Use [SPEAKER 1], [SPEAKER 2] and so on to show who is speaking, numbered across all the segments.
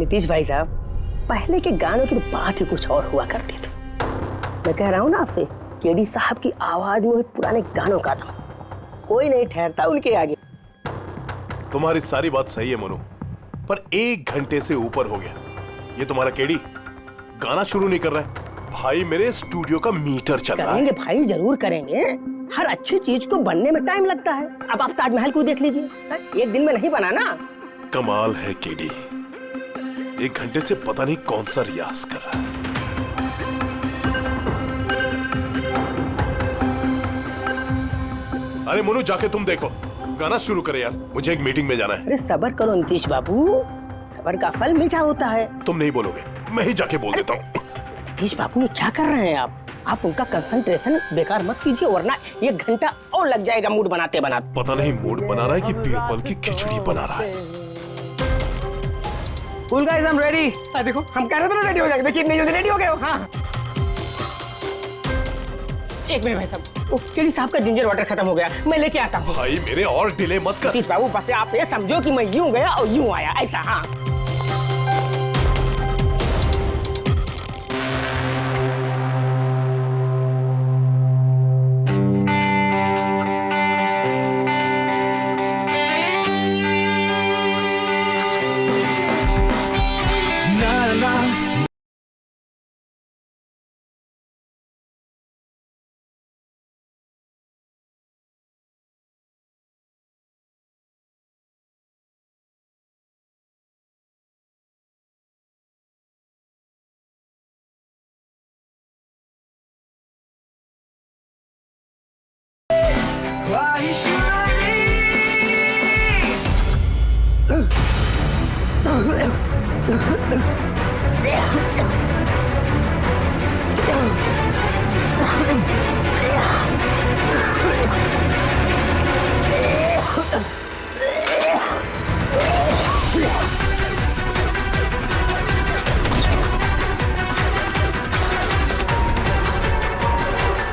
[SPEAKER 1] नीतीश भाई साहब, पहले के गानों की तो बात ही कुछ और हुआ करती थी। मैं कह रहा हूँ ना आपसे, केडी साहब की आवाज में पुराने गानों का था, कोई नहीं ठहरता उनके आगे।
[SPEAKER 2] तुम्हारी सारी बात सही है मनु, पर 1 घंटे से ऊपर हो गया, ये तुम्हारा केडी गाना शुरू नहीं कर रहा है। भाई मेरे स्टूडियो का मीटर चल रहा है।
[SPEAKER 1] करेंगे भाई, जरूर करेंगे। हर अच्छी चीज को बनने में टाइम लगता है। अब आप ताजमहल को देख लीजिए, एक दिन में नहीं बना ना।
[SPEAKER 2] कमाल है केडी, 1 घंटे से पता नहीं कौन सा रियाज कर रहा है। अरे मोनू, जाके तुम देखो, गाना शुरू करे यार, मुझे एक मीटिंग में जाना है।
[SPEAKER 1] अरे सब्र करो नीतीश बाबू, सब्र का फल मीठा होता है।
[SPEAKER 2] तुम नहीं बोलोगे, मैं ही जाके बोल देता हूँ।
[SPEAKER 1] नीतीश बाबू, क्या कर रहे हैं आप उनका कंसंट्रेशन बेकार मत कीजिए, वरना 1 घंटा और लग जाएगा मूड बनाते बनाते।
[SPEAKER 2] पता नहीं मूड बना रहा है कि बीरबल की खिचड़ी बना रहा है।
[SPEAKER 1] Cool guys, I'm ready। देखो, हम कह रहे थे ना रेडी हो जाएंगे, देखिए इतनी जल्दी रेडी हो गए हो। हाँ, एक मिनट भाई साहब, वो केडी साहब का जिंजर वाटर खत्म हो गया, मैं लेके आता हूँ।
[SPEAKER 2] भाई मेरे और डिले मत कर।
[SPEAKER 1] नीतीश बाबू, बस आप ये समझो कि मैं यूं गया और यूं आया, ऐसा। हाँ,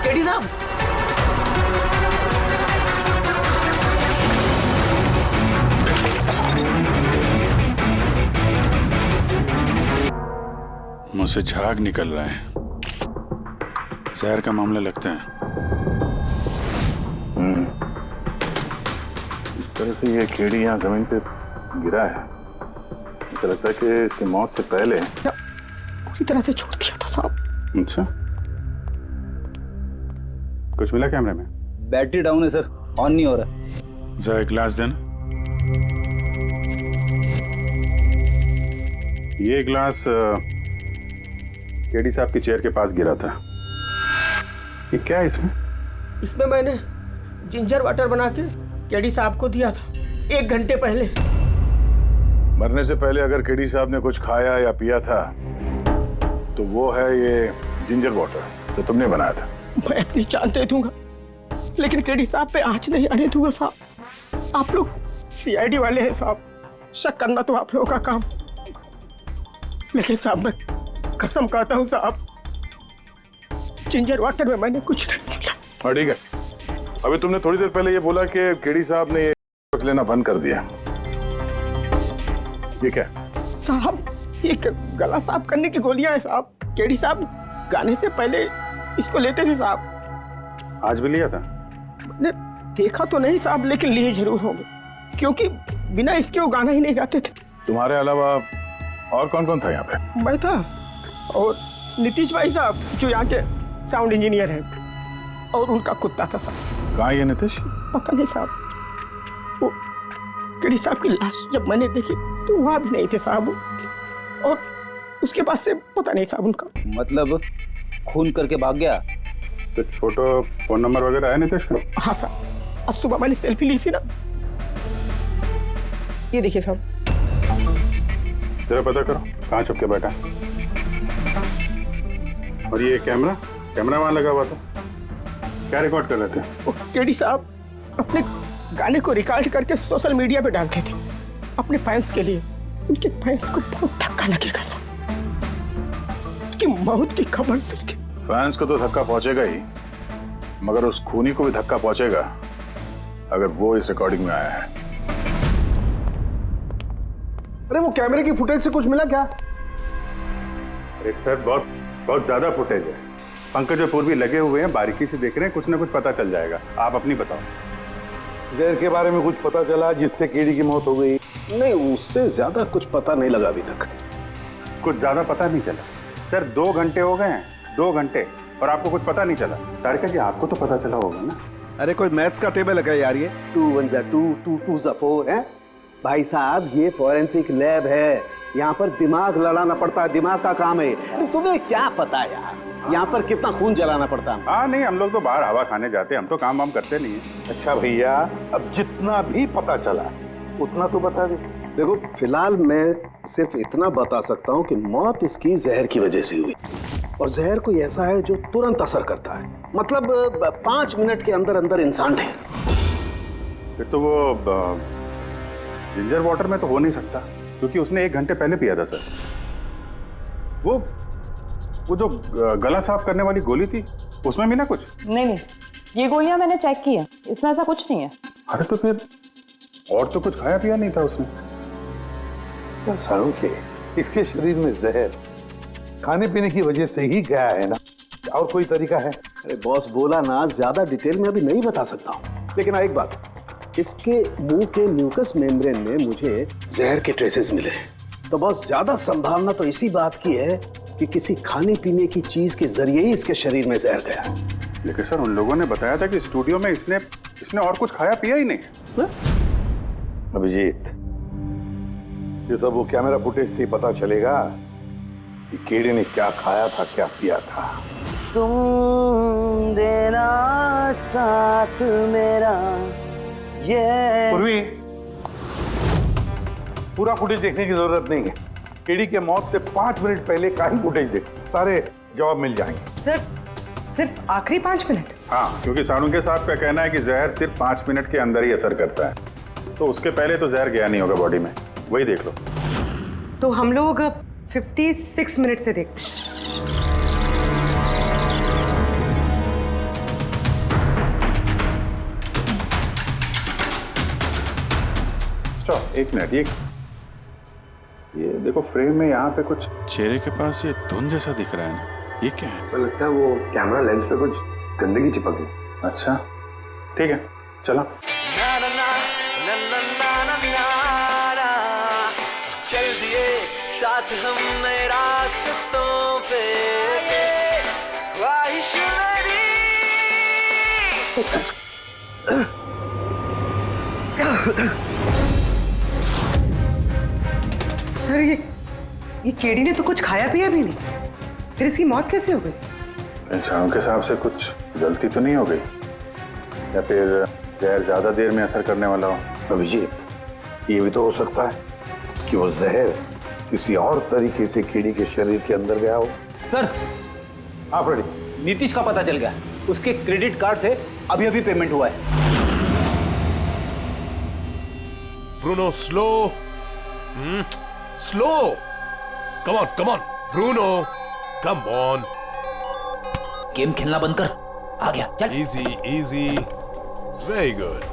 [SPEAKER 1] केडी साहब,
[SPEAKER 3] मुझसे झाग निकल रहा है, जहर का मामला लगता है।
[SPEAKER 4] इस तरह से ये केडी यहाँ जमीन पे गिरा है, ऐसा लगता है कि इसकी मौत से पहले
[SPEAKER 1] पूरी तरह से छोड़ दिया था साहब।
[SPEAKER 4] अच्छा, कुछ मिला कैमरे में?
[SPEAKER 5] बैटरी डाउन है सर, ऑन नहीं हो रहा।
[SPEAKER 3] जरा एक ग्लास देना।
[SPEAKER 4] ये ग्लास केडी साहब की चेयर के पास गिरा था। ये क्या है इसमें?
[SPEAKER 1] इसमें मैंने जिंजर वाटर बना के केडी साहब को दिया था 1 घंटे पहले।
[SPEAKER 4] मरने से पहले अगर केडी साहब ने कुछ खाया या पिया था तो वो है ये जिंजर वाटर, जो तुमने बनाया था।
[SPEAKER 1] मैं अपनी जान दे दूंगा, लेकिन केडी साहब पे आँच नहीं आने दूंगा साहब। आप लोग सीआईडी वाले हैं साहब, शक करना तो आप लोगों का काम, लेकिन साहब मैं कसम खाता हूँ साहब, जिंजर वाटर में मैंने कुछ नहीं मिला।
[SPEAKER 4] हाँ ठीक है, अभी तुमने थोड़ी देर पहले ये बोला कि केडी साहब ने ये लेना बंद कर दिया, ये क्या?
[SPEAKER 1] साहब, ये गला साफ करने की गोलियां हैं साहब। केडी साहब गाने से पहले इसको लेते थे साहब।
[SPEAKER 4] आज भी लिया था?
[SPEAKER 1] मैंने देखा तो नहीं साहब, लेकिन लिए जरूर होंगे, क्योंकि बिना इसके वो गाना ही नहीं गाते थे।
[SPEAKER 4] तुम्हारे अलावा और कौन कौन था यहाँ पे?
[SPEAKER 1] मैं था और नीतीश भाई साहब जो यहाँ के साउंड इंजीनियर हैं, और उनका कुत्ता था साहब।
[SPEAKER 4] कहाँ ये नीतीश?
[SPEAKER 1] पता नहीं साहब, वो केडी साहब की लाश जब मैंने देखी तो वहाँ भी नहीं थे साहब, और उसके बाद से पता नहीं साहब उनका।
[SPEAKER 5] मतलब खून करके भाग गया?
[SPEAKER 4] कुछ फोटो, फोन नंबर वगैरह है नीतीश का?
[SPEAKER 1] हाँ साहब, आज सुबह मैंने सेल्फी ली थी ना, ये देखिए साहब।
[SPEAKER 4] जरा पता करो कहाँ छुप के बैठा। और ये कैमरा वहां लगा हुआ था, क्या रिकॉर्ड कर रहे थे?
[SPEAKER 1] वो केडी साहब अपने गाने को रिकॉर्ड करके सोशल मीडिया पे डालते थे अपने फैंस के लिए। उनके फैंस को बहुत धक्का लगेगा साहब, उनकी मौत की खबर सुन के।
[SPEAKER 4] फैंस को तो धक्का पहुंचेगा ही, मगर उस खूनी को भी धक्का पहुंचेगा अगर वो इस रिकॉर्डिंग में आया है।
[SPEAKER 6] अरे वो कैमरे की फुटेज से कुछ मिला क्या?
[SPEAKER 4] अरे सर बहुत बहुत ज्यादा फुटेज है। पंकज और पूर्वी लगे हुए हैं, बारीकी से देख रहे हैं, कुछ ना कुछ पता चल जाएगा। आप अपनी बताओ।
[SPEAKER 6] जहर के बारे में कुछ पता चला जिससे कीड़ी की मौत हो गई? नहीं, उससे ज्यादा कुछ पता नहीं लगा अभी तक।
[SPEAKER 4] कुछ ज्यादा पता नहीं चला सर। 2 घंटे हो गए हैं, 2 घंटे, और आपको कुछ पता नहीं चला। तारिका जी आपको तो पता चला होगा ना?
[SPEAKER 6] अरे कोई मैथ्स का टेबल है यार? ये 2 1 जा 2 2 2 जा 4 है भाई साहब। ये फॉरेंसिक लैब है, यहाँ पर दिमाग लड़ाना पड़ता है, दिमाग का काम है। अरे तुम्हें क्या पता यार यहाँ पर कितना खून जलाना पड़ता है?
[SPEAKER 4] हाँ नहीं, हम लोग तो बाहर हवा खाने जाते हैं, हम तो काम वाम करते नहीं है।
[SPEAKER 6] अच्छा भैया, अब जितना भी पता चला उतना तो बता दे। देखो फिलहाल मैं सिर्फ इतना बता सकता हूँ कि मौत इसकी जहर की वजह से हुई, और जहर कोई ऐसा है जो तुरंत असर करता है, मतलब 5 मिनट के अंदर अंदर इंसान ढेर।
[SPEAKER 4] फिर तो वो जिंजर वाटर में तो हो नहीं सकता, क्योंकि उसने 1 घंटे पहले पिया था सर। वो जो गला साफ करने वाली गोली थी उसमें मिला कुछ?
[SPEAKER 7] नहीं, ये गोलियां मैंने चेक की है, इसमें ऐसा कुछ नहीं है।
[SPEAKER 4] अरे तो फिर और तो कुछ खाया पिया नहीं था उसने?
[SPEAKER 6] सारों के इसके शरीर में जहर खाने पीने की वजह से ही गया है ना, और कोई तरीका है? अरे बॉस बोला ना, ज्यादा डिटेल में अभी नहीं बता सकता हूँ, लेकिन एक बात, इसके मुंह के म्यूकस मेम्ब्रेन में मुझे जहर के ट्रेसेस मिले हैं। तो बहुत ज्यादा संभावना तो इसी बात की है कि किसी खाने पीने की चीज के जरिए ही इसके शरीर में जहर गया है।
[SPEAKER 4] लेकिन सर उन लोगों ने बताया था कि स्टूडियो में इसने और कुछ खाया पिया ही नहीं।
[SPEAKER 6] अभिजीत, ये सब वो कैमरा फुटेज से ही पता चलेगा कि कीड़ी ने क्या खाया था, क्या पिया था।
[SPEAKER 8] तुम देना साथ मेरा ये।
[SPEAKER 6] पूर्वी, पूरा फुटेज देखने की जरूरत नहीं है। कीड़ी के मौत से 5 मिनट पहले का ही फुटेज देख, सारे जवाब मिल जाएंगे।
[SPEAKER 7] सर, सिर्फ आखिरी 5 मिनट?
[SPEAKER 4] हाँ, क्योंकि साणुंके साहब का कहना है कि जहर सिर्फ 5 मिनट के अंदर ही असर करता है, तो उसके पहले तो जहर गया नहीं होगा बॉडी में। वही देख लो।
[SPEAKER 7] तो हम लोग 56 मिनट से देखते हैं।
[SPEAKER 4] Stop, 1 minute. ये देखो फ्रेम में यहाँ पे कुछ
[SPEAKER 3] चेहरे के पास ये धुन जैसा दिख रहा है ना, ये क्या है?
[SPEAKER 6] तो लगता है वो कैमरा लेंस पे कुछ गंदगी चिपक गई।
[SPEAKER 4] अच्छा ठीक है, चला।
[SPEAKER 8] चल दिए साथ हम नए रास्तों पे, ख्वाहिश मेरी।
[SPEAKER 7] सर, ये कीड़ी ने तो कुछ खाया पिया भी नहीं, फिर इसकी मौत कैसे हो गई?
[SPEAKER 4] इंसानों के हिसाब से कुछ गलती तो नहीं हो गई, या फिर जहर ज्यादा देर में असर करने वाला हो?
[SPEAKER 6] अभिजीत, ये भी तो हो सकता है कि वो जहर किसी और तरीके से कीड़ी के शरीर के अंदर गया हो।
[SPEAKER 5] सर,
[SPEAKER 6] आप रेडी?
[SPEAKER 5] नीतीश का पता चल गया, उसके क्रेडिट कार्ड से अभी अभी पेमेंट हुआ है।
[SPEAKER 2] Bruno slow, slow, come on Bruno, come on.
[SPEAKER 5] Game खेलना बंद कर, आ गया, चल।
[SPEAKER 2] Easy, very good.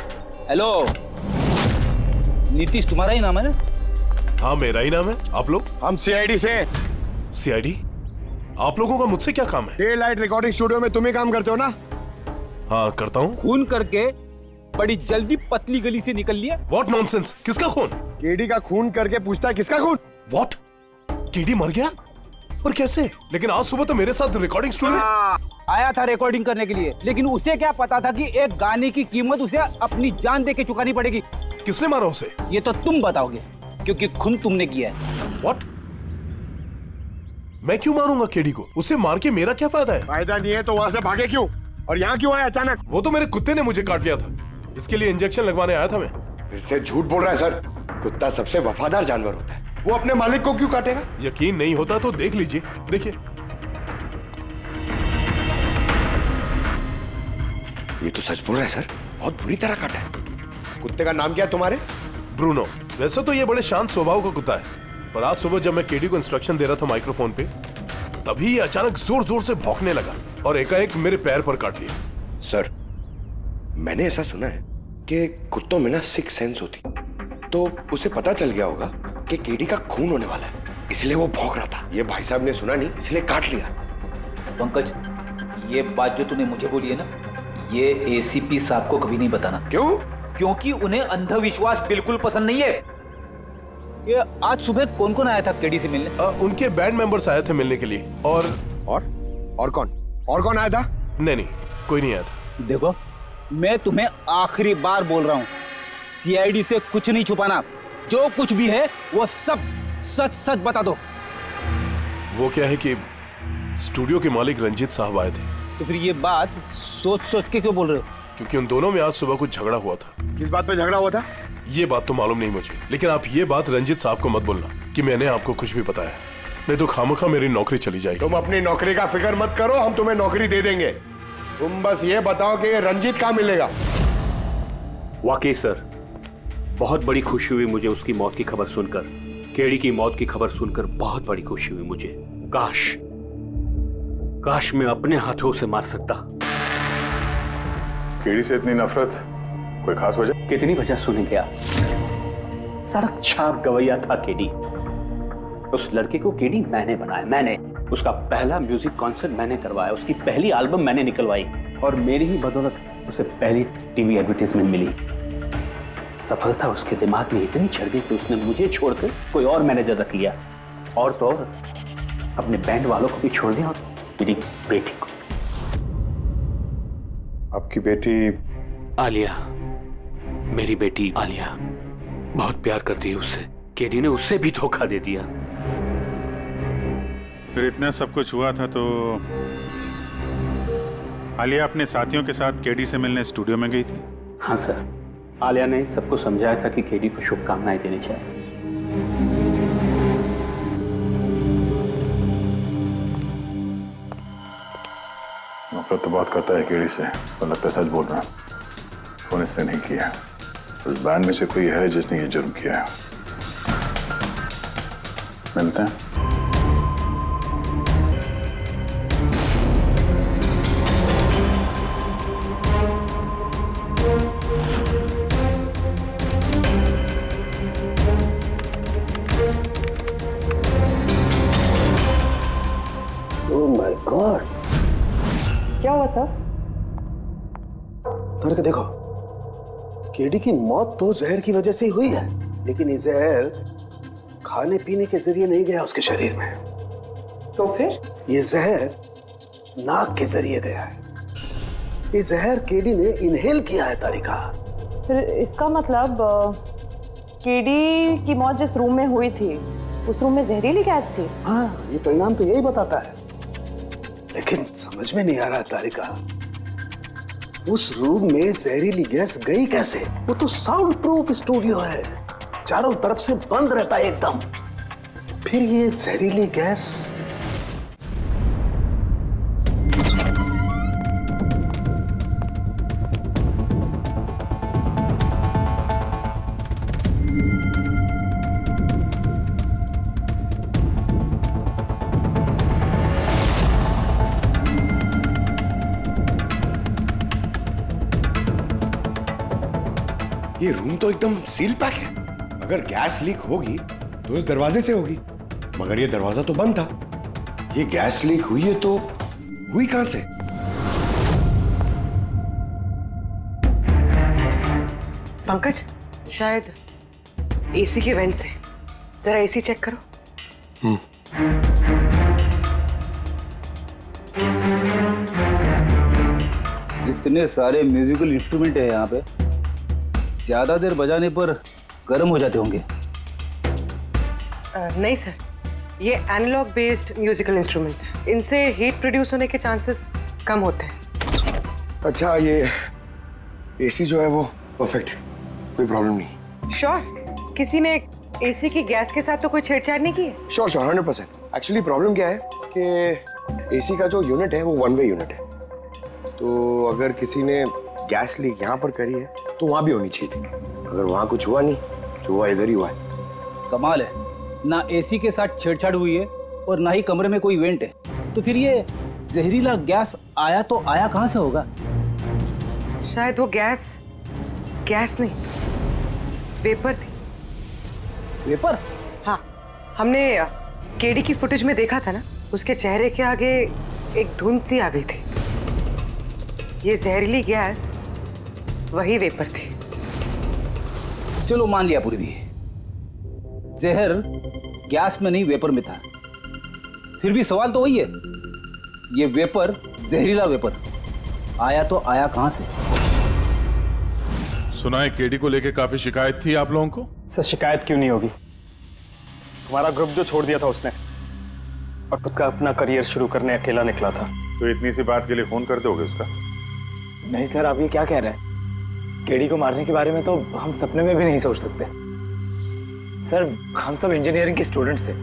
[SPEAKER 5] Hello, Nitish तुम्हारा ही नाम है ना?
[SPEAKER 2] हाँ मेरा ही नाम है। आप लोग?
[SPEAKER 9] हम सीआईडी से।
[SPEAKER 2] सीआईडी? आप लोगों का मुझसे क्या काम है?
[SPEAKER 9] डे लाइट रिकॉर्डिंग स्टूडियो में तुम ही काम करते हो ना?
[SPEAKER 2] हाँ करता हूँ।
[SPEAKER 10] खून करके बड़ी जल्दी पतली गली से निकल लिया।
[SPEAKER 2] What nonsense? किसका खून?
[SPEAKER 9] केडी का खून करके पूछता है किसका खून?
[SPEAKER 2] What? केडी मर गया? पर कैसे? लेकिन आज सुबह तो मेरे साथ रिकॉर्डिंग स्टूडियो
[SPEAKER 10] आया था रिकॉर्डिंग करने के लिए, लेकिन उसे क्या पता था कि एक गाने की कीमत उसे अपनी जान दे के चुकानी पड़ेगी।
[SPEAKER 2] किसने मारा उसे?
[SPEAKER 10] ये तो तुम बताओगे, क्योंकि खून तुमने किया है।
[SPEAKER 2] What? मैं क्यों मारूंगा केडी को? उसे मार के मेरा क्या फायदा है?
[SPEAKER 9] फायदा नहीं है तो वहां से भागे क्यों? और यहाँ क्यों आए अचानक?
[SPEAKER 2] वो तो मेरे कुत्ते ने मुझे काट लिया था, इसके लिए इंजेक्शन लगवाने आया था मैं।
[SPEAKER 9] फिर से झूठ बोल रहा है सर। कुत्ता सबसे वफादार जानवर होता है, वो अपने मालिक को क्यों काटेगा?
[SPEAKER 2] यकीन नहीं होता तो देख लीजिए, देखिए।
[SPEAKER 9] ये तो सच बोल रहा है सर, बहुत बुरी तरह काटा है। कुत्ते का नाम क्या है तुम्हारे?
[SPEAKER 2] ब्रूनो। वैसे तो ये बड़े शांत स्वभाव का कुत्ता है, पर आज सुबह जब मैं केडी को इंस्ट्रक्शन दे रहा था माइक्रोफोन पे, तभी ये अचानक जोर जोर से भौंकने लगा और एकाएक मेरे पैर पर काट लिया।
[SPEAKER 9] सर, मैंने ऐसा सुना है कि कुत्तों में ना सिक्स सेंस होती, तो उसे पता चल गया होगा कि केडी का खून होने वाला है, इसलिए वो भौंक रहा था। ये भाई साहब ने सुना नहीं, इसलिए काट लिया।
[SPEAKER 10] पंकज, ये बात जो तूने मुझे बोली है ना, ये एसीपी साहब को कभी नहीं बताना।
[SPEAKER 9] क्यों?
[SPEAKER 10] क्योंकि उन्हें अंधविश्वास बिल्कुल पसंद नहीं है। ये आज सुबह कौन कौन आया था केडी से मिलने?
[SPEAKER 2] उनके बैंड मेंबर्स आए थे मिलने के लिए। और
[SPEAKER 9] कौन आया था?
[SPEAKER 2] नहीं, कोई नहीं आया था।
[SPEAKER 10] देखो, मैं तुम्हें आखिरी बार बोल रहा हूँ, सीआईडी से कुछ नहीं छुपाना। जो कुछ भी है वो सब सच सच बता दो।
[SPEAKER 2] वो क्या है कि स्टूडियो के मालिक रंजीत साहब आए थे।
[SPEAKER 10] तो फिर ये बात सोच सोच के क्यों बोल रहे हो?
[SPEAKER 2] क्योंकि उन दोनों में आज सुबह कुछ झगड़ा हुआ था।
[SPEAKER 9] किस बात पे झगड़ा हुआ था?
[SPEAKER 2] ये बात तो मालूम नहीं मुझे, लेकिन आप ये बात रंजीत साहब को मत बोलना कि मैंने आपको कुछ भी बताया, नहीं तो खामखा मेरी नौकरी चली जाएगी।
[SPEAKER 9] तुम अपनी नौकरी का फिक्र मत करो, हम तुम्हें नौकरी दे देंगे। तुम बस ये बताओ कि रंजीत कहाँ मिलेगा।
[SPEAKER 11] वाकई सर, बहुत बड़ी खुशी हुई मुझे उसकी मौत की खबर सुनकर। केडी की मौत की खबर सुनकर बहुत बड़ी खुशी हुई मुझे। काश मैं अपने हाथों से मार सकता।
[SPEAKER 4] केडी से इतनी नफरत, कोई खास वजह?
[SPEAKER 11] कितनी वजह सुनेंगे आप? सड़क छाप गवैया था केडी। उस लड़के को केडी मैंने बनाया, मैंने। उसका पहला म्यूजिक कॉन्सर्ट मैंने करवाया, उसकी पहली एल्बम मैंने निकलवाई, और मेरी ही बदौलत उसे पहली टीवी एडवर्टाइजमेंट मिली। सफलता उसके दिमाग में इतनी चढ़ गई कि उसने मुझे छोड़कर कोई और मैनेजर रख लिया, और तो और अपने बैंड वालों को भी छोड़ दिया, और मेरी बेटी को।
[SPEAKER 4] आपकी बेटी
[SPEAKER 11] आलिया, मेरी बेटी आलिया बहुत प्यार करती है उससे। केडी ने उससे भी धोखा दे दिया।
[SPEAKER 3] फिर इतना सब कुछ हुआ था तो आलिया अपने साथियों के साथ केडी से मिलने स्टूडियो में गई थी?
[SPEAKER 11] हाँ सर, आलिया ने सबको समझाया था कि केडी को शुभकामनाएं देनी चाहिए।
[SPEAKER 4] नफरत तो बात करता है केडी से, पर लगता है सच बोल रहा है। फोन इससे नहीं किया। उस बैंड में से कोई है जिसने ये जुर्म किया है। मिलते हैं।
[SPEAKER 6] ओह माय गॉड,
[SPEAKER 7] क्या हुआ सर?
[SPEAKER 6] करके देखो, केडी की मौत तो जहर की वजह से ही हुई है, लेकिन ये जहर खाने पीने के जरिए नहीं गया उसके शरीर में।
[SPEAKER 7] तो फिर?
[SPEAKER 6] ये जहर नाक के जरिए गया है। ये जहर केडी ने इनहेल किया है तारिका।
[SPEAKER 12] फिर इसका मतलब केडी की मौत जिस रूम में हुई थी, उस रूम में जहरीली गैस थी?
[SPEAKER 6] हाँ, ये परिणाम तो यही बताता है, लेकिन समझ में नहीं आ रहा तारिका, उस रूम में जहरीली गैस गई कैसे? वो तो साउंड प्रूफ स्टूडियो है, चारों तरफ से बंद रहता है एकदम। फिर ये जहरीली गैस
[SPEAKER 9] ये रूम तो एकदम सील पैक है। अगर गैस लीक होगी तो इस दरवाजे से होगी, मगर ये दरवाजा तो बंद था। ये गैस लीक हुई है तो हुई कहां से?
[SPEAKER 7] पंकज, शायद एसी के वेंट से। जरा एसी चेक करो।
[SPEAKER 10] इतने सारे म्यूजिकल इंस्ट्रूमेंट है यहाँ पे, ज्यादा देर बजाने पर गर्म हो जाते होंगे।
[SPEAKER 7] नहीं सर, ये एनालॉग बेस्ड म्यूजिकल इंस्ट्रूमेंट्स हैं। इनसे हीट प्रोड्यूस होने के चांसेस कम होते हैं।
[SPEAKER 9] अच्छा, ये एसी जो है वो परफेक्ट है, कोई प्रॉब्लम नहीं।
[SPEAKER 7] श्योर? किसी ने एसी की गैस के साथ तो कोई छेड़छाड़ नहीं की है?
[SPEAKER 9] श्योर 100%। एक्चुअली प्रॉब्लम क्या है कि एसी का जो यूनिट है वो वन वे यूनिट है, तो अगर किसी ने गैस लीक यहाँ पर करी है तो वहां भी होनी चाहिए थी। अगर वहां कुछ हुआ नहीं तो हुआ इधर ही हुआ है।
[SPEAKER 10] कमाल है, ना एसी के साथ छेड़छाड़ हुई है और ना ही कमरे में कोई वेंट है, तो फिर ये जहरीला गैस आया तो आया कहां से होगा?
[SPEAKER 7] शायद वो गैस नहीं, वेपर थी।
[SPEAKER 10] वेपर?
[SPEAKER 7] हाँ, हमने केडी की फुटेज में देखा था ना, उसके चेहरे के आगे एक धुंध सी आ गई थी। ये जहरीली गैस वही वेपर थी।
[SPEAKER 10] चलो मान लिया पूर्वी, जहर गैस में नहीं वेपर में था। फिर भी सवाल तो वही है, ये वेपर, जहरीला वेपर आया तो आया कहां से?
[SPEAKER 3] सुना है केडी को लेके काफी शिकायत थी आप लोगों को?
[SPEAKER 13] सर शिकायत क्यों नहीं होगी? हमारा ग्रुप जो छोड़ दिया था उसने, और खुद का अपना करियर शुरू करने अकेला निकला था।
[SPEAKER 4] तो इतनी सी बात के लिए फोन कर दोगे उसका?
[SPEAKER 13] नहीं सर, आप ये क्या कह रहे हैं? केडी को मारने के बारे में तो हम सपने में भी नहीं सोच सकते। सर हम सब इंजीनियरिंग के स्टूडेंट्स थे,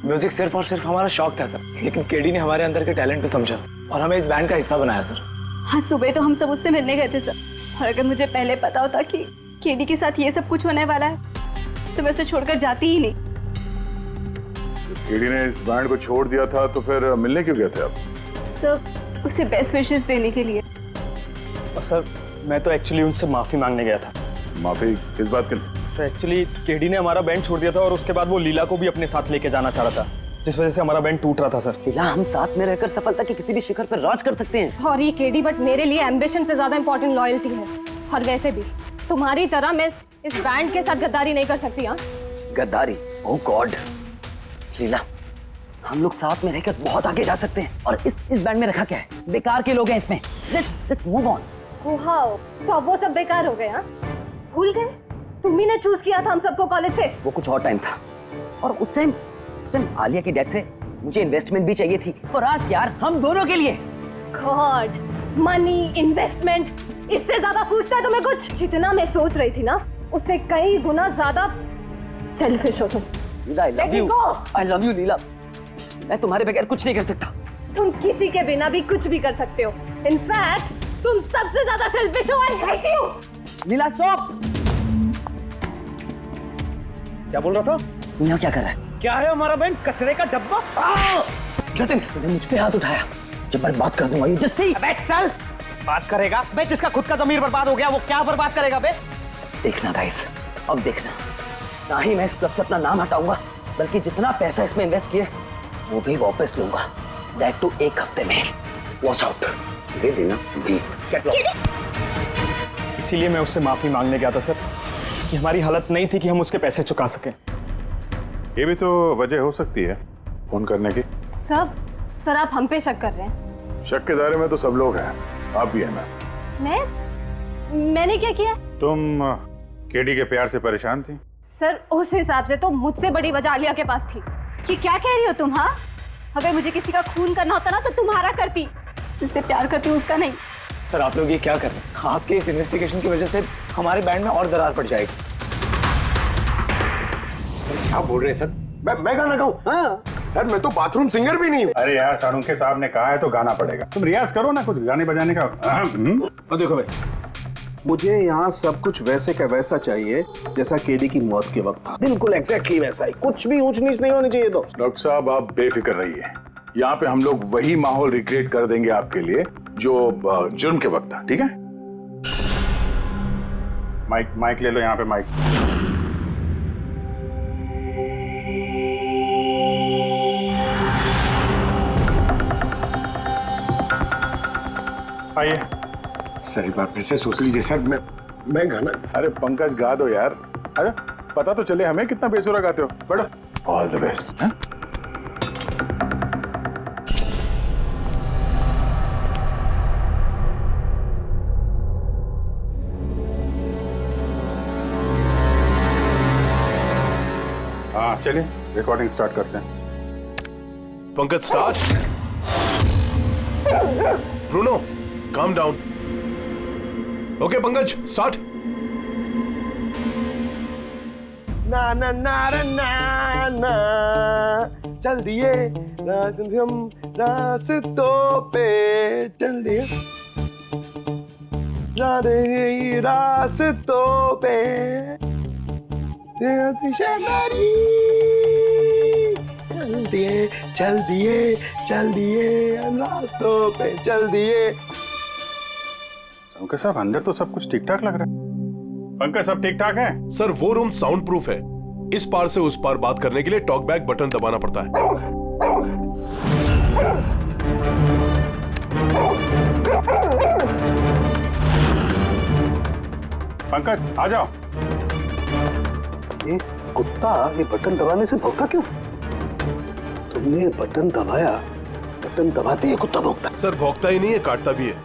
[SPEAKER 13] म्यूजिक सिर्फ और सिर्फ हमारा शौक था सर, लेकिन केडी ने हमारे अंदर के टैलेंट को समझा और हमें इस बैंड का हिस्सा बनाया सर।
[SPEAKER 14] आज सुबह तो हम सब उससे मिलने गए थे सर, और अगर मुझे पहले पता होता कि केडी के साथ ये सब कुछ होने वाला है तो मैं उसे छोड़कर जाती ही नहीं।
[SPEAKER 4] केडी ने इस बैंड को छोड़ दिया था तो फिर मिलने क्यों गए थे आप?
[SPEAKER 14] सर उसे बेस्ट विशेस देने के लिए।
[SPEAKER 13] और सर मैं तो एक्चुअली उनसे माफी मांगने गया था।
[SPEAKER 4] माफी किस बात के लिए?
[SPEAKER 13] तो एक्चुअली केडी ने हमारा बैंड छोड़ दिया था और उसके बाद वो लीला को भी अपने साथ लेके जाना चाह रहा था, जिस वजह से हमारा बैंड टूट रहा था सर।
[SPEAKER 5] लीला, हम साथ में रहकर सफलता के किसी भी शिखर पर राज कर सकते हैं।
[SPEAKER 15] सॉरी केडी, बट मेरे लिए एम्बिशन से ज्यादा इंपॉर्टेंट लॉयल्टी है। और वैसे भी तुम्हारी तरह मैं इस बैंड के साथ गद्दारी नहीं कर सकती। हाँ,
[SPEAKER 5] गद्दारी? ओह गॉड लीला, हम लोग साथ में रहकर बहुत आगे जा सकते हैं। और इस बैंड में रखा क्या है? बेकार के लोग हैं इसमें। Let's move on.
[SPEAKER 15] वाओ, तो अब वो सब बेकार हो गए? हाँ, भूल गए? तुम ही ने चूज किया था हम सबको कॉलेज से।
[SPEAKER 5] वो कुछ और टाइम था, और उस टाइम आलिया की डेथ से मुझे इन्वेस्टमेंट भी चाहिए थी, और आज यार हम दोनों के लिए।
[SPEAKER 15] गॉड, मनी, इन्वेस्टमेंट, इससे ज्यादा सोचता है तुम्हें कुछ? जितना मैं सोच रही थी ना, उससे कई गुना ज्यादा सेल्फिश हो तुम।
[SPEAKER 5] लीला, I love you लीला। मैं तुम्हारे बगैर कुछ नहीं कर सकता।
[SPEAKER 15] तुम किसी के बिना भी कुछ भी कर सकते हो। इनफैक्ट तुम सबसे ज्यादा सेल्फिश हो। I hate you।
[SPEAKER 5] Leela stop.
[SPEAKER 13] क्या बोल रहा था?
[SPEAKER 5] यहाँ क्या कर रहा है?
[SPEAKER 13] क्या है हमारा बैंड? कचरे का डब्बा।
[SPEAKER 5] जतिन, तूने मुझ पे हाथ उठाया, जब मैं बात कर दूंगा ये जस्सी।
[SPEAKER 13] चल, बात करेगा बे? जिसका खुद का ज़मीर बर्बाद हो गया वो क्या बर्बाद करेगा बे?
[SPEAKER 5] देखना गाइस, अब देखना, ना ही मैं इस क्लब से अपना नाम हटाऊंगा, बल्कि जितना पैसा इसमें इन्वेस्ट किए वो भी वापस लूंगा। दैट टू 1 हफ्ते में। Watch out. दे देना जी।
[SPEAKER 13] इसीलिए मैं उससे माफी मांगने गया था सर, कि हमारी हालत नहीं थी कि हम उसके पैसे चुका सकें।
[SPEAKER 4] ये भी तो वजह हो सकती है फोन करने की।
[SPEAKER 15] सर आप हम पे शक कर रहे हैं?
[SPEAKER 4] शक के दायरे में तो सब लोग हैं, आप भी है ना।
[SPEAKER 15] मैंने क्या किया?
[SPEAKER 4] तुम केडी के प्यार से परेशान थी?
[SPEAKER 15] सर उस हिसाब से तो मुझसे बड़ी वजह आलिया के पास थी।
[SPEAKER 14] कि क्या कह रही हो तुम? हाँ, अगर मुझे किसी का खून करना होता ना तो तुम्हारा करती, जिससे प्यार करती हूँ उसका नहीं।
[SPEAKER 13] सर आप लोग ये क्या कर रहे हैं? आपके इस इन्वेस्टिगेशन की वजह से हमारे बैंड में और दरार पड़ जाएगी।
[SPEAKER 9] क्या बोल रहे हैं सर? मैं गाना गाऊं? हाँ सर, मैं तो बाथरूम सिंगर भी नहीं हूँ।
[SPEAKER 4] अरे यार, सारुंखे साहब ने कहा है तो गाना पड़ेगा। तुम रियाज करो ना कुछ गाने बजाने का।
[SPEAKER 6] और देखो भाई, मुझे यहाँ सब कुछ वैसे का वैसा चाहिए जैसा केडी की मौत के वक्त था। बिल्कुल एग्जैक्टली वैसा ही, कुछ भी ऊंच नीच नहीं होनी चाहिए। तो
[SPEAKER 4] डॉक्टर साहब आप बेफिक्र रहिए, यहाँ पे हम लोग वही माहौल रिक्रिएट कर देंगे आपके लिए जो जुर्म के वक्त था। ठीक है? माइक ले लो, यहाँ पे माइक। आइए
[SPEAKER 9] सर, एक बार फिर से सोच लीजिए सर। मैं गाना।
[SPEAKER 4] अरे पंकज गा दो यार। अरे पता तो चले हमें कितना बेसुरा गाते हो। बढ़ो। All the best. हाँ चलिए रिकॉर्डिंग स्टार्ट करते हैं।
[SPEAKER 2] Pankaj start. Bruno calm down. Okay Pankaj start.
[SPEAKER 9] ना ना ना ना ना चल दिए हम रास्तों पे, चल दिए रास्तों पे, चल दिए रास्तों पे, चल दिए।
[SPEAKER 4] साहब अंदर तो सब कुछ ठीक ठाक लग रहा है। पंकज सब ठीक ठाक है?
[SPEAKER 2] सर वो रूम साउंड प्रूफ है, इस पार से उस पार बात करने के लिए टॉक बैक बटन दबाना पड़ता है।
[SPEAKER 4] पंकज आ जाओ।
[SPEAKER 6] ये कुत्ता ये बटन दबाने से भौंका क्यों? तुमने ये बटन दबाया, बटन दबाते ही कुत्ता भौंकता।
[SPEAKER 2] सर भौंकता ही नहीं है, काटता भी है।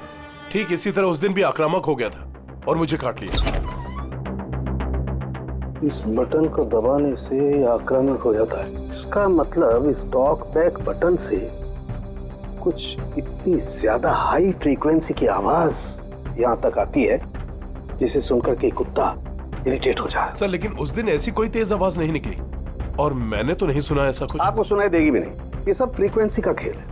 [SPEAKER 2] ठीक इसी तरह उस दिन भी आक्रामक हो गया था और मुझे काट लिया।
[SPEAKER 6] इस बटन को दबाने से आक्रामक हो जाता है। इसका मतलब इस टॉक बैक बटन से कुछ इतनी ज्यादा हाई फ्रीक्वेंसी की आवाज यहाँ तक आती है जिसे सुनकर के कुत्ता इरिटेट हो जाए।
[SPEAKER 2] सर लेकिन उस दिन ऐसी कोई तेज आवाज नहीं निकली और मैंने तो नहीं सुना ऐसा कुछ।
[SPEAKER 6] आपको सुनाई देगी भी नहीं, ये सब फ्रीक्वेंसी का खेल है।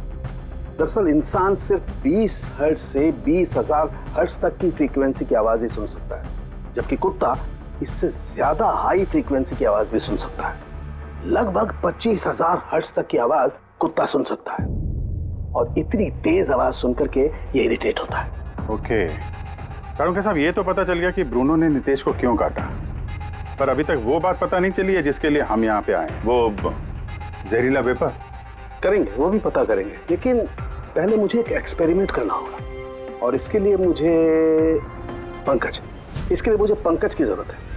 [SPEAKER 6] दरअसल इंसान सिर्फ 20 हर्ट्ज से 20,000 हर्ट्ज तक की फ्रीक्वेंसी की आवाज ही सुन सकता है, जबकि कुत्ता इससे ज्यादा हाई फ्रीक्वेंसी की आवाज भी सुन सकता है। लगभग 25,000 हर्ट्ज तक की आवाज कुत्ता सुन सकता है और इतनी तेज आवाज सुनकर के ये इरिटेट होता है।
[SPEAKER 4] ओके कारुंके साहब, ये तो पता चल गया कि ब्रूनो ने नितेश को क्यों काटा, पर अभी तक वो बात पता नहीं चली है जिसके लिए हम यहाँ पे आए। वो जहरीला वेपर
[SPEAKER 6] करेंगे, वो भी पता करेंगे, लेकिन पहले मुझे एक एक्सपेरिमेंट करना होगा और इसके लिए मुझे पंकज की जरूरत है।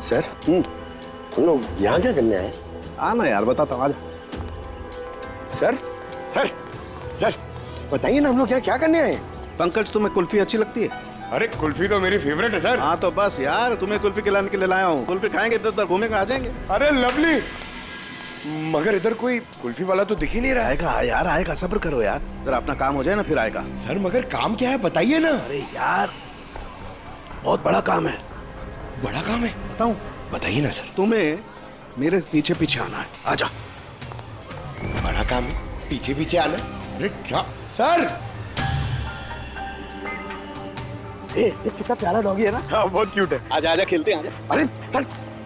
[SPEAKER 9] सर हम लोग यहाँ क्या करने आए?
[SPEAKER 6] आना यार, बताता हूँ।
[SPEAKER 9] सर सर सर बताइए ना, हम लोग क्या करने आए?
[SPEAKER 16] पंकज तुम्हें कुल्फी अच्छी लगती है?
[SPEAKER 9] अरे कुल्फी तो मेरी फेवरेट है सर।
[SPEAKER 16] हाँ तो बस यार, तुम्हें कुल्फी खिलाने के लिए लाया हूँ। कुल्फी खाएंगे तो उधर घूमेंगे, आ जाएंगे।
[SPEAKER 9] अरे लवली, मगर इधर कोई कुल्फी वाला तो दिख ही नहीं रहा है।
[SPEAKER 16] आएगा यार, आएगा, सब्र करो यार, जरा अपना काम हो जाए ना फिर आएगा।
[SPEAKER 9] सर मगर काम क्या है बताइए ना।
[SPEAKER 16] अरे यार बहुत बड़ा काम है।
[SPEAKER 9] बड़ा काम है?
[SPEAKER 16] बताऊं?
[SPEAKER 9] बताइए ना सर।
[SPEAKER 16] तुम्हें मेरे पीछे पीछे आना है, आजा।
[SPEAKER 9] बड़ा काम है, पीछे पीछे आना? अरे क्या सर?
[SPEAKER 6] ये कितना प्यारा डॉगी है ना।
[SPEAKER 9] हाँ बहुत क्यूट है।
[SPEAKER 6] आजा आजा, खेलते हैं, आजा।
[SPEAKER 9] अरे सर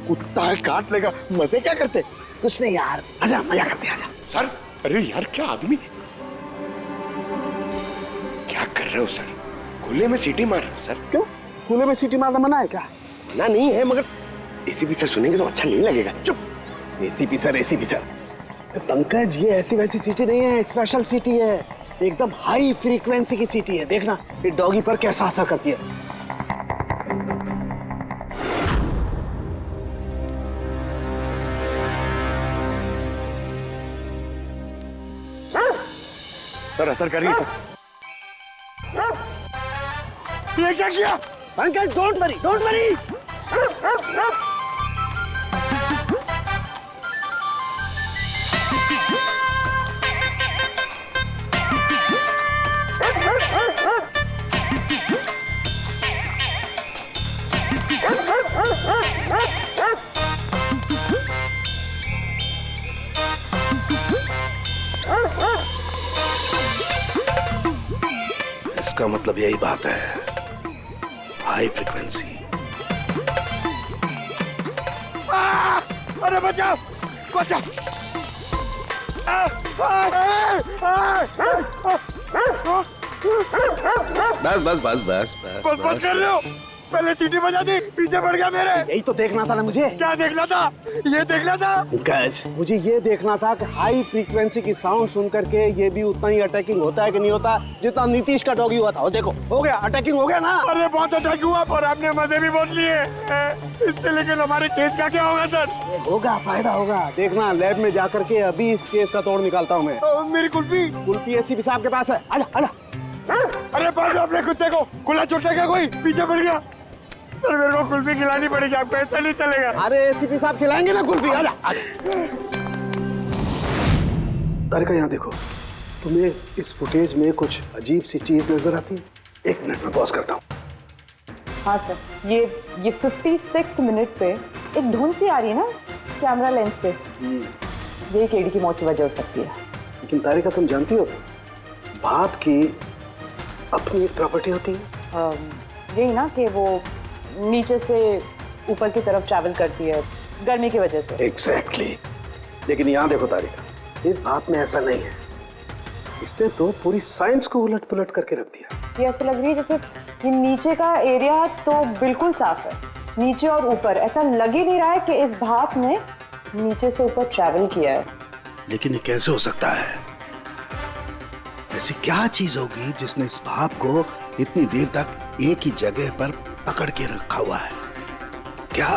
[SPEAKER 9] कुत्ता है, काट लेगा। मजे क्या करते?
[SPEAKER 6] कुछ नहीं यार, आजा मजा करते हैं, आजा।
[SPEAKER 9] सर अरे यार क्या आदमी, क्या कर रहे हो सर? खुले में सीटी मार रहे हो सर?
[SPEAKER 6] क्यों? खुले में सीटी मारना मना है क्या?
[SPEAKER 9] मना नहीं है, मगर एसीपी सर सुनेंगे तो अच्छा नहीं लगेगा। चुप।
[SPEAKER 6] ACP sir. पंकज ये ऐसी वैसी सीटी नहीं है, स्पेशल सीटी है, एकदम हाई फ्रीक्वेंसी की सीटी है। देखना ये डॉगी पर कैसा असर करती है।
[SPEAKER 9] सर असर कर रही है सर। ये क्या किया?
[SPEAKER 6] Pankaj don't worry. इसका मतलब यही बात है, हाई फ्रीक्वेंसी।
[SPEAKER 9] अरे बचाओ बचाओ। बस कर रहे हो? पहले सीटी बजा दी, पीछे पड़ गया मेरे।
[SPEAKER 6] यही तो देखना था ना मुझे।
[SPEAKER 9] क्या देखना था? ये देखना था
[SPEAKER 6] पंकज, मुझे ये देखना था कि हाई फ्रीक्वेंसी की साउंड सुन करके ये भी उतना ही अटैकिंग होता है कि नहीं होता जितना नीतीश का डॉगी हुआ था। देखो हो गया, अटैकिंग हो गया ना।
[SPEAKER 9] अरे बहुत अटैक हुआ पर आपने मजे भी बहुत लिए इससे, लेकिन हमारे केस का क्या होगा सर?
[SPEAKER 6] होगा, फायदा होगा। देखना लैब में जाकर के अभी इस केस का तोड़ निकालता हूँ मैं।
[SPEAKER 9] मेरी कुल्फी
[SPEAKER 6] एसीपी साहब के पास है, आजा आजा।
[SPEAKER 9] अरे बाजू अपने कुत्ते को, खुला छोड़ता क्या कोई? पीछे पड़ गया। सर मेरे को कुल्फी खिलानी पड़ेगी, आपको ऐसा नहीं चलेगा।
[SPEAKER 6] अरे एसीपी साहब खिलाएंगे ना कुल्फी, आजा आजा। तारिका यहाँ देखो, तुम्हें इस फुटेज में कुछ अजीब सी चीज नजर आती है? 1 मिनट में पॉज करता हूँ।
[SPEAKER 12] हाँ सर, ये 56th मिनट पे एक धुन सी आ रही है ना कैमरा लेंस पे। ये केडी की मौत की वजह हो सकती है।
[SPEAKER 6] लेकिन तारिका तुम जानती हो, भाप की अपनी एक प्रॉपर्टी होती है।
[SPEAKER 12] यही ना कि वो नीचे से ऊपर की तरफ ट्रैवल करती है, गर्मी की वजह से।
[SPEAKER 6] एग्जैक्टली। लेकिन यहाँ देखो तारिका, इस बात में ऐसा नहीं है। इसने तो पूरी साइंस को उलट पुलट करके रख दिया।
[SPEAKER 12] ये ऐसे लग रही है जैसे ये नीचे का एरिया तो बिल्कुल साफ है, नीचे और ऊपर ऐसा लग ही नहीं रहा है कि इस भाप ने नीचे से ऊपर ट्रैवल किया है।
[SPEAKER 6] लेकिन ये कैसे हो सकता है? ऐसी क्या चीज होगी जिसने इस भाप को इतनी देर तक एक ही जगह पर पकड़ के रखा हुआ है? क्या?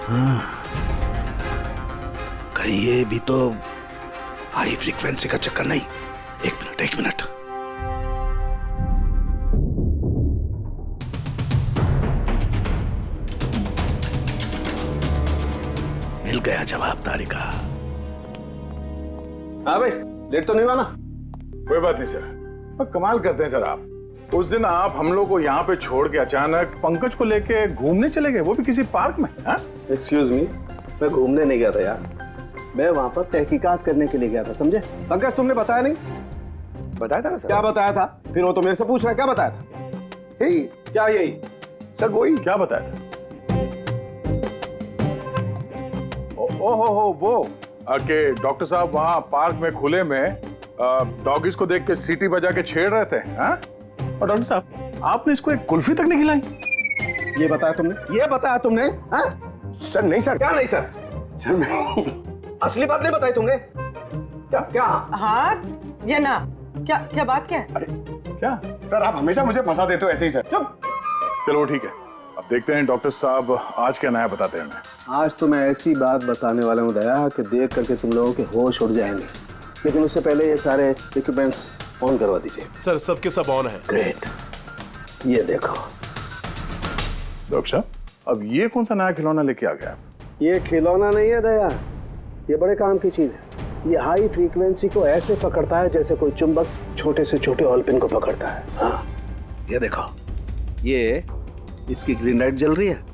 [SPEAKER 6] हाँ, कहीं ये भी तो हाई फ्रीक्वेंसी का चक्कर नहीं? एक मिनट। मिल गया जवाब तारिका।
[SPEAKER 4] हाँ भाई, लेट तो नहीं हुआ ना? कोई बात नहीं सर। कमाल करते हैं सर आप। उस दिन आप हम लोग को यहाँ पे छोड़ के अचानक पंकज को लेके घूमने चले गए, वो भी किसी पार्क में।
[SPEAKER 6] एक्सक्यूज मी, मैं घूमने नहीं गया था यार, मैं वहां पर तहकीकात करने के लिए गया था, समझे? पंकज तुमने बताया नहीं?
[SPEAKER 9] बताया था ना सर।
[SPEAKER 6] क्या बताया था? फिर वो तो मेरे से पूछ रहा है, क्या बताया था?
[SPEAKER 9] यही।
[SPEAKER 6] क्या यही?
[SPEAKER 9] सर वही।
[SPEAKER 4] क्या बताया था? वो कि डॉक्टर साहब वहाँ पार्क में खुले में डॉगीज को देख के सीटी बजा के छेड़ रहे थे। हाँ? और डॉक्टर साहब आपने इसको एक कुल्फी तक नहीं खिलाई।
[SPEAKER 6] ये बताया तुमने? ये बताया तुमने? हाँ?
[SPEAKER 9] सर नहीं सर।
[SPEAKER 6] क्या नहीं सर? सर नहीं, असली बात नहीं बताई तुमने। क्या?
[SPEAKER 7] हाँ या ना? क्या बात क्या है?
[SPEAKER 4] अरे क्या
[SPEAKER 9] सर, आप हमेशा मुझे फंसा देते हो ऐसे ही सर।
[SPEAKER 4] चलो ठीक है, अब देखते हैं डॉक्टर साहब आज क्या नया बताते हैं हमें।
[SPEAKER 6] आज तो मैं ऐसी बात बताने वाला हूँ दया कि देख करके तुम लोगों के होश उड़ जाएंगे, लेकिन उससे पहले ये सारे इक्विपमेंट्स ऑन करवा दीजिए।
[SPEAKER 2] सर सबके सब ऑन है।
[SPEAKER 6] ग्रेट। ये देखो
[SPEAKER 4] डॉक्टर साहब, अब ये कौन सा नया खिलौना लेके आ गया?
[SPEAKER 6] ये खिलौना नहीं है दया, ये बड़े काम की चीज है। ये हाई फ्रीक्वेंसी को ऐसे पकड़ता है जैसे कोई चुंबक छोटे से छोटे ऑलपिन को पकड़ता है। हाँ, ये देखो, ये इसकी ग्रीन लाइट जल रही है।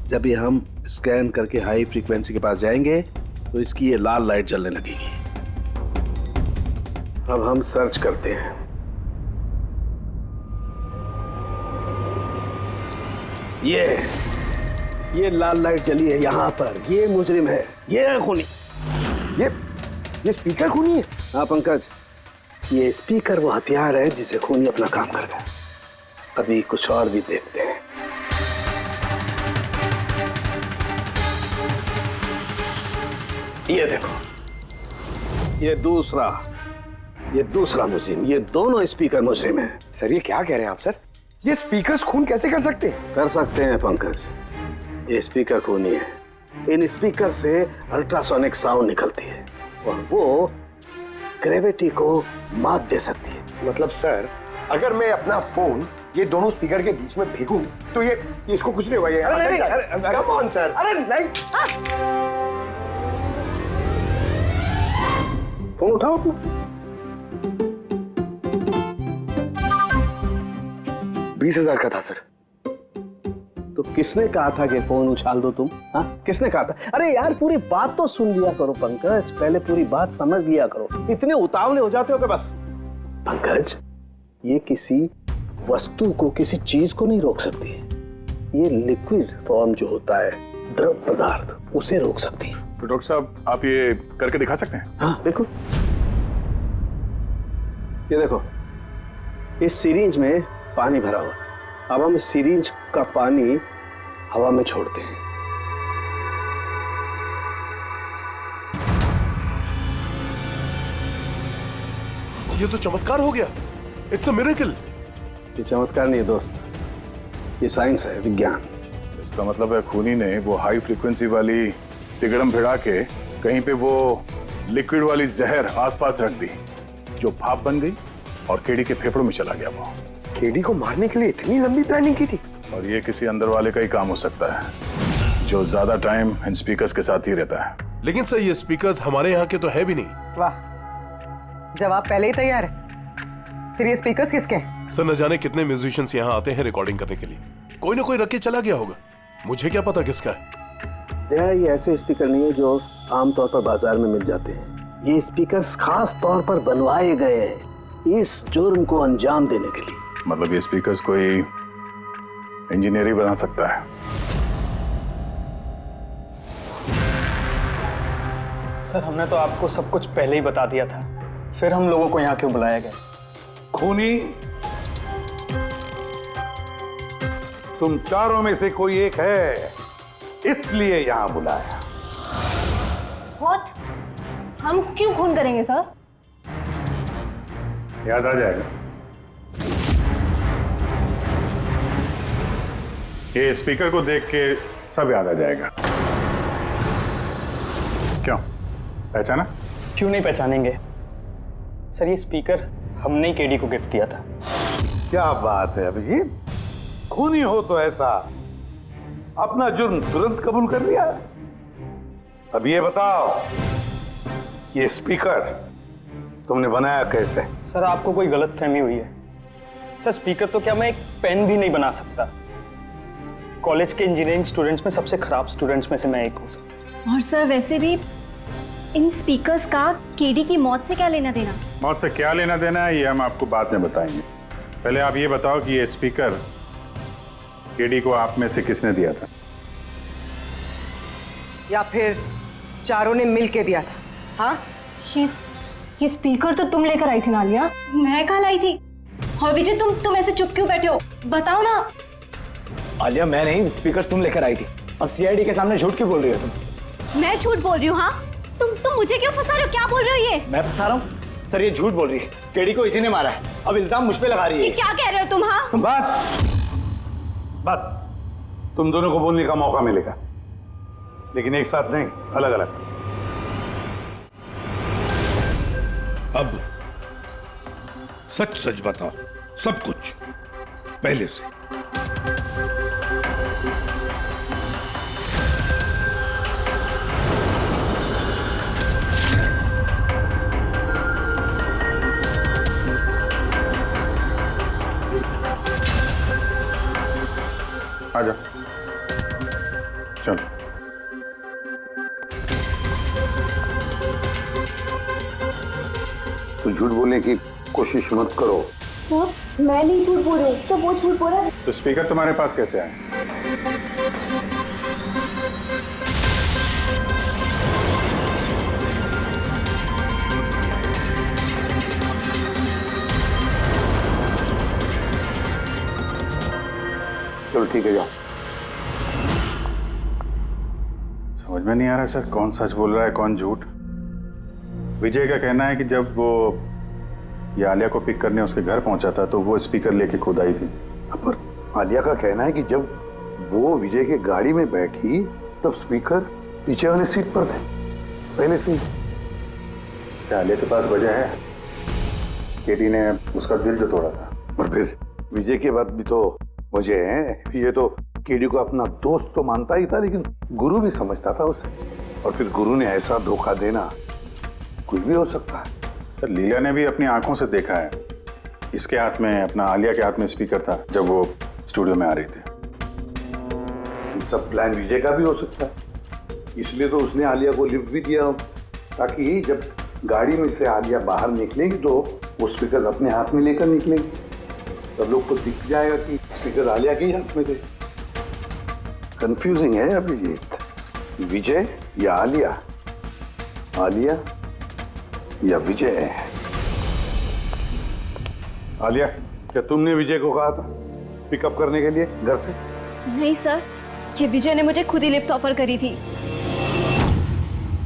[SPEAKER 6] जब ये हम स्कैन करके हाई फ्रीक्वेंसी के पास जाएंगे तो इसकी ये लाल लाइट जलने लगेगी। अब हम सर्च करते हैं। ये लाल लाइट जली है यहाँ पर, ये मुजरिम है, ये है खूनी। ये स्पीकर खूनी है? हाँ पंकज, ये स्पीकर वो हथियार है जिसे खूनी अपना काम कर गया। अभी कुछ और भी देखते हैं। ये देखो, ये दूसरा मुजरिम, ये दोनों स्पीकर मुजरिम है।
[SPEAKER 9] सर ये क्या कह रहे हैं आप सर? ये स्पीकर्स खून कैसे कर सकते हैं?
[SPEAKER 6] कर सकते हैं पंकज, ये स्पीकर खूनी है। इन स्पीकर से अल्ट्रासोनिक साउंड निकलती है और वो ग्रेविटी को मात दे सकती है।
[SPEAKER 9] मतलब सर, अगर मैं अपना फोन ये दोनों स्पीकर के बीच में फेंकूं तो ये इसको कुछ नहीं हुआ। ये कम ऑन सर।
[SPEAKER 6] अरे नहीं, फोन उठाओ अपना।
[SPEAKER 9] 20,000 का था सर।
[SPEAKER 6] तो किसने कहा था कि फोन उछाल दो तुम? हाँ, किसने कहा था? अरे यार पूरी बात तो सुन लिया करो पंकज, पहले पूरी बात समझ लिया करो। इतने उतावले हो जाते हो कि बस। पंकज, ये किसी वस्तु को, किसी चीज को नहीं रोक सकती है। ये लिक्विड फॉर्म जो होता है, द्रव पदार्थ, उसे रोक सकती है।
[SPEAKER 4] तो डॉक्टर साहब आप ये करके दिखा सकते हैं?
[SPEAKER 6] हाँ बिल्कुल। ये देखो, इस सिरिंज में पानी भरा हुआ। अब हम इस सिरिंज का पानी हवा में छोड़ते हैं।
[SPEAKER 2] ये तो चमत्कार हो गया। It's a miracle.
[SPEAKER 6] ये चमत्कार नहीं है दोस्त, ये साइंस है, विज्ञान।
[SPEAKER 4] इसका मतलब है खूनी ने वो हाई फ्रीक्वेंसी वाली तिगड़म भिड़ा के कहीं पे वो लिक्विड वाली जहर आसपास रख दी, जो भाप बन गई और केडी के फेफड़ों में चला गया। वो
[SPEAKER 9] केडी को मारने के लिए इतनी लंबी प्लानिंग की थी?
[SPEAKER 4] और ये किसी अंदर वाले का ही काम हो सकता है, जो ज्यादा टाइम इन स्पीकर्स के साथ ही रहता है।
[SPEAKER 2] लेकिन सर ये स्पीकर्स हमारे यहाँ के तो है भी नहीं।
[SPEAKER 7] वाह, जवाब पहले ही तैयार है। फिर ये स्पीकर्स किसके हैं?
[SPEAKER 2] सर न जाने कितने म्यूजिशियंस यहाँ आते हैं रिकॉर्डिंग करने के लिए, कोई ना कोई रख के चला गया होगा। मुझे क्या पता किसका है।
[SPEAKER 6] ये ऐसे स्पीकर नहीं है जो आमतौर पर बाजार में मिल जाते हैं। ये स्पीकर्स खास तौर पर बनवाए गए हैं इस जुर्म को अंजाम देने के लिए।
[SPEAKER 4] मतलब ये स्पीकर्स कोई इंजीनियर ही बना सकता है?
[SPEAKER 13] सर हमने तो आपको सब कुछ पहले ही बता दिया था, फिर हम लोगों को यहाँ क्यों बुलाया गया?
[SPEAKER 6] खूनी, तुम चारों में से कोई एक है, इसलिए यहां बुलाया।
[SPEAKER 15] व्हाट? हम क्यों खून करेंगे सर?
[SPEAKER 4] याद आ जाएगा। ये स्पीकर को देख के सब याद आ जाएगा। क्यों, पहचाना?
[SPEAKER 13] क्यों नहीं पहचानेंगे सर, ये स्पीकर हमने ही केडी को गिफ्ट दिया था।
[SPEAKER 6] क्या बात है अभिजीत, खूनी हो तो ऐसा अपना जुर्म तुरंत कबूल कर लिया। अब ये बताओ, ये स्पीकर तुमने बनाया कैसे?
[SPEAKER 13] सर आपको कोई गलतफहमी हुई है। सर स्पीकर तो क्या मैं एक पेन भी नहीं बना सकता। कॉलेज के इंजीनियरिंग स्टूडेंट्स में सबसे खराब स्टूडेंट्स में से मैं एक हूँ सर।
[SPEAKER 14] और सर वैसे भी इन स्पीकर्स का केडी की मौत से क्या लेना देना?
[SPEAKER 4] मौत से क्या लेना देना है ये हम आपको बाद में बताएंगे। पहले आप ये बताओ कि ये स्पीकर केडी को आप में से किसने दिया था?
[SPEAKER 7] या फिर चारों ने मिल के दिया था? हाँ,
[SPEAKER 15] ये स्पीकर तो तुम लेकर आई थी नालिया।
[SPEAKER 14] मैं कहाँ लाई थी? और विजय तुम ऐसे चुप क्यों बैठे हो? बताओ ना।
[SPEAKER 13] आलिया मैं नहीं, स्पीकर तुम लेकर आई थी। अब सीआईडी के सामने झूठ क्यों बोल रही हो तुम?
[SPEAKER 14] मैं झूठ बोल रही हूँ? हाँ, तुम मुझे क्यों फंसा रहे हो? क्या बोल रहे हो ये?
[SPEAKER 13] मैं फंसा रहा हूँ? सर ये झूठ बोल रही है, केडी को इसी ने मारा है। अब इल्जाम मुझ पे लगा रही है।
[SPEAKER 14] ये क्या कह रहे हो तुम? हाँ
[SPEAKER 6] बस तुम दोनों को बोलने का मौका मिलेगा, लेकिन एक साथ नहीं, अलग अलग।
[SPEAKER 17] अब सच सच बताओ, सब कुछ पहले से।
[SPEAKER 4] आ जाओ, चलो।
[SPEAKER 6] तो झूठ बोलने की कोशिश मत करो।
[SPEAKER 14] सर मैं नहीं झूठ बोल रही हूँ, सब वो झूठ बोल रहा है।
[SPEAKER 4] तो स्पीकर तुम्हारे पास कैसे आए?
[SPEAKER 6] चलो ठीक है, जाओ।
[SPEAKER 4] समझ में नहीं आ रहा सर, कौन सच बोल रहा है कौन झूठ। विजय का कहना है कि जब वो ये आलिया को पिक करने उसके घर पहुंचा था तो वो स्पीकर लेके खुद आई थी।
[SPEAKER 6] पर आलिया का कहना है कि जब वो विजय के गाड़ी में बैठी तब स्पीकर पीछे वाले सीट पर थे पहले से।
[SPEAKER 4] क्या आलिया के पास वजह है? केटी ने उसका दिल जो तोड़ा था।
[SPEAKER 6] और फिर विजय के बाद भी तो वजह है। ये तो केडी को अपना दोस्त तो मानता ही था, लेकिन गुरु भी समझता था उसे। और फिर गुरु ने ऐसा धोखा देना, कुछ भी हो सकता है।
[SPEAKER 4] सर लीला ने भी अपनी आंखों से देखा है, इसके हाथ में, अपना आलिया के हाथ में स्पीकर था जब वो स्टूडियो में आ रही थी।
[SPEAKER 6] ये सब प्लान विजय का भी हो सकता है, इसलिए तो उसने आलिया को लिफ्ट भी दिया, ताकि जब गाड़ी में से आलिया बाहर निकलेगी तो वो स्पीकर अपने हाथ में लेकर निकलेगी, सब लोग को दिख जाएगा कि स्पीकर आलिया के ही हाथ में थे। कंफ्यूजिंग है अभिजीत, विजय या आलिया, आलिया या विजय। आलिया, क्या तुमने विजय को कहा था पिकअप करने के लिए घर से?
[SPEAKER 14] नहीं सर, ये विजय ने मुझे खुद ही लिफ्ट ऑफर करी थी।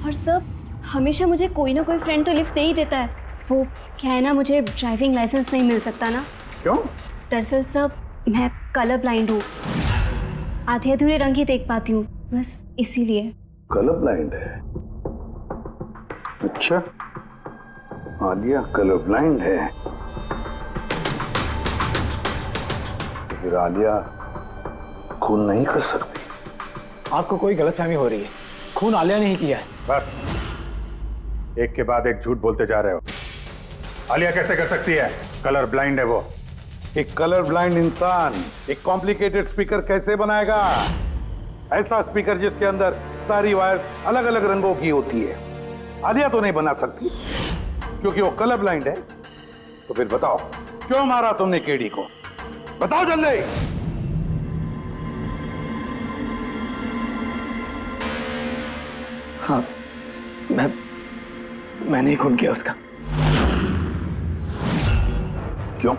[SPEAKER 14] और सर हमेशा मुझे कोई ना कोई फ्रेंड तो लिफ्ट दे ही देता है। वो क्या है ना, मुझे ड्राइविंग लाइसेंस नहीं मिल सकता ना।
[SPEAKER 4] क्यों?
[SPEAKER 14] दरअसल सर मैं कलर ब्लाइंड हूँ, आधे अधूरे रंग ही देख पाती हूँ, बस इसीलिए।
[SPEAKER 6] कलर ब्लाइंड है? अच्छा, आलिया कलर ब्लाइंड है, तो फिर आलिया खून नहीं कर सकती।
[SPEAKER 13] आपको कोई गलतफहमी हो रही है, खून आलिया ने ही किया है।
[SPEAKER 4] बस एक के बाद एक झूठ बोलते जा रहे हो। आलिया कैसे कर सकती है? कलर ब्लाइंड है वो।
[SPEAKER 6] एक कलर ब्लाइंड इंसान एक कॉम्प्लिकेटेड स्पीकर कैसे बनाएगा? ऐसा स्पीकर जिसके अंदर सारी वायर अलग अलग रंगों की होती है। आलिया तो नहीं बना सकती क्योंकि वो कलर ब्लाइंड है। तो फिर बताओ, क्यों मारा तुमने केडी को? बताओ जल्दी।
[SPEAKER 13] हाँ, मैंने ही खून किया उसका।
[SPEAKER 6] क्यों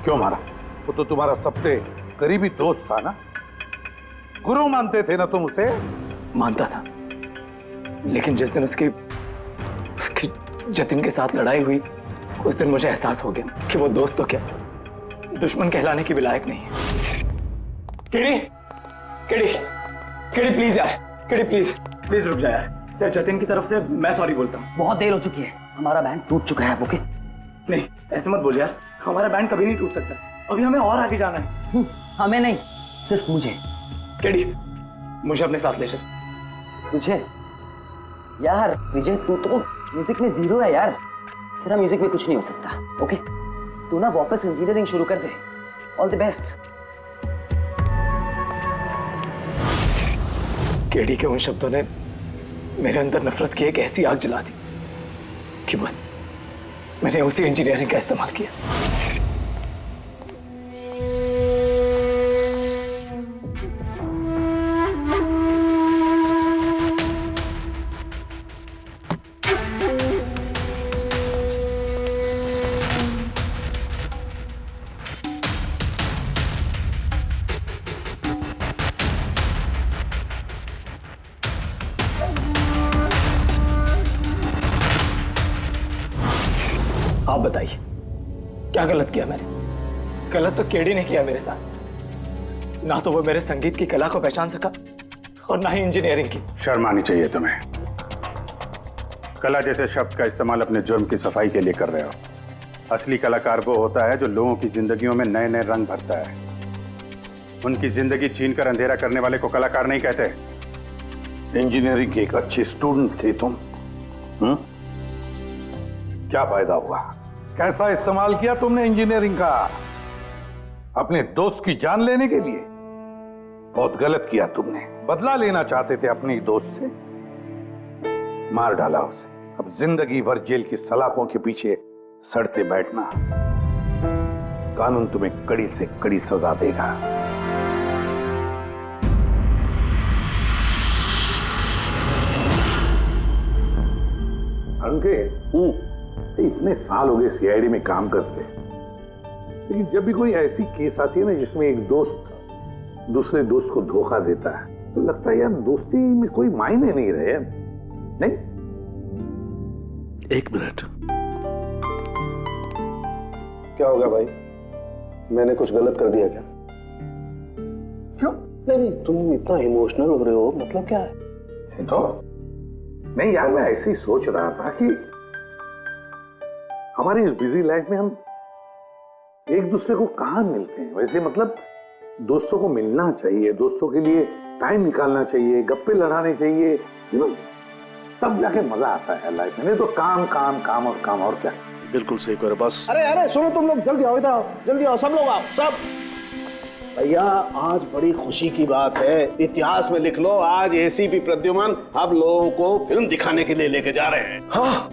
[SPEAKER 6] क्यों मारा? वो तो तुम्हारा सबसे करीबी दोस्त था ना, गुरु मानते थे ना तुम उसे?
[SPEAKER 13] मानता था, लेकिन जिस दिन उसकी जतिन के साथ लड़ाई हुई उस दिन मुझे एहसास हो गया कि वो दोस्त तो क्या दुश्मन कहलाने की भी लायक नहीं है। केडी केडी केडी प्लीज यार, केडी प्लीज रुक जा यार। जतिन की तरफ से मैं सॉरी बोलता हूँ।
[SPEAKER 5] बहुत देर हो चुकी है, हमारा बैंड टूट चुका है। ओके
[SPEAKER 13] नहीं ऐसे मत बोल यार, हमारा बैंड कभी नहीं टूट सकता। अभी हमें और आगे जाना है।
[SPEAKER 5] हमें नहीं, सिर्फ मुझे।
[SPEAKER 13] केडी मुझे अपने साथ ले चल।
[SPEAKER 5] तुझे? यार विजय तू तो म्यूजिक में जीरो है यार, तेरा म्यूजिक में कुछ नहीं हो सकता। ओके तू ना वापस इंजीनियरिंग शुरू कर दे। All the best.
[SPEAKER 13] केडी के उन शब्दों ने मेरे अंदर नफरत की एक ऐसी आग जला दी कि बस मैंने उसी इंजीनियरिंग का इस्तेमाल किया। आप बताइए क्या गलत किया मैंने? गलत तो केडी ने किया मेरे साथ। ना तो वो मेरे संगीत की कला को पहचान सका और ना ही इंजीनियरिंग की।
[SPEAKER 4] शर्म आनी चाहिए तुम्हें। कला जैसे शब्द का इस्तेमाल अपने जुर्म की सफाई के लिए कर रहे हो। असली कलाकार वो होता है जो लोगों की जिंदगियों में नए नए रंग भरता है। उनकी जिंदगी छीनकर अंधेरा करने वाले को कलाकार नहीं कहते।
[SPEAKER 6] इंजीनियरिंग की एक अच्छी स्टूडेंट थी तुम। क्या फायदा हुआ? कैसा इस्तेमाल किया तुमने इंजीनियरिंग का? अपने दोस्त की जान लेने के लिए? बहुत गलत किया तुमने। बदला लेना चाहते थे अपने दोस्त से, मार डाला उसे। अब जिंदगी भर जेल की सलाखों के पीछे सड़ते बैठना। कानून तुम्हें कड़ी से कड़ी सजा देगा। संकेत, इतने साल हो गए सीआईडी में काम करते, लेकिन जब भी कोई ऐसी केस आती है ना जिसमें एक दोस्त दूसरे दोस्त को धोखा देता है, तो लगता है यार दोस्ती में कोई मायने नहीं रहे। नहीं?
[SPEAKER 17] एक मिनट।
[SPEAKER 6] क्या होगा भाई? मैंने कुछ गलत कर दिया क्या? क्यों? नहीं, तुम इतना इमोशनल हो रहे हो, मतलब क्या है? तो नहीं यार, मैं ऐसे ही सोच रहा था कि हमारी इस बिजी लाइफ में हम एक दूसरे को कहां मिलते हैं। वैसे मतलब दोस्तों को मिलना चाहिए, दोस्तों के लिए टाइम निकालना चाहिए, गप्पे लड़ाने चाहिए, तब जाके मजा आता है लाइफ में। नहीं तो काम काम काम और काम, और क्या।
[SPEAKER 17] बिल्कुल सही करो बस।
[SPEAKER 6] अरे अरे सुनो तुम लोग, जल्दी आओ, इधर आओ, जल्दी आओ, सब लोग आओ, सब। भैया आज बड़ी खुशी की बात है, इतिहास में लिख लो, आज एसीपी प्रद्युमन आप लोगों को फिल्म दिखाने के लिए लेके जा रहे हैं।
[SPEAKER 17] हाँ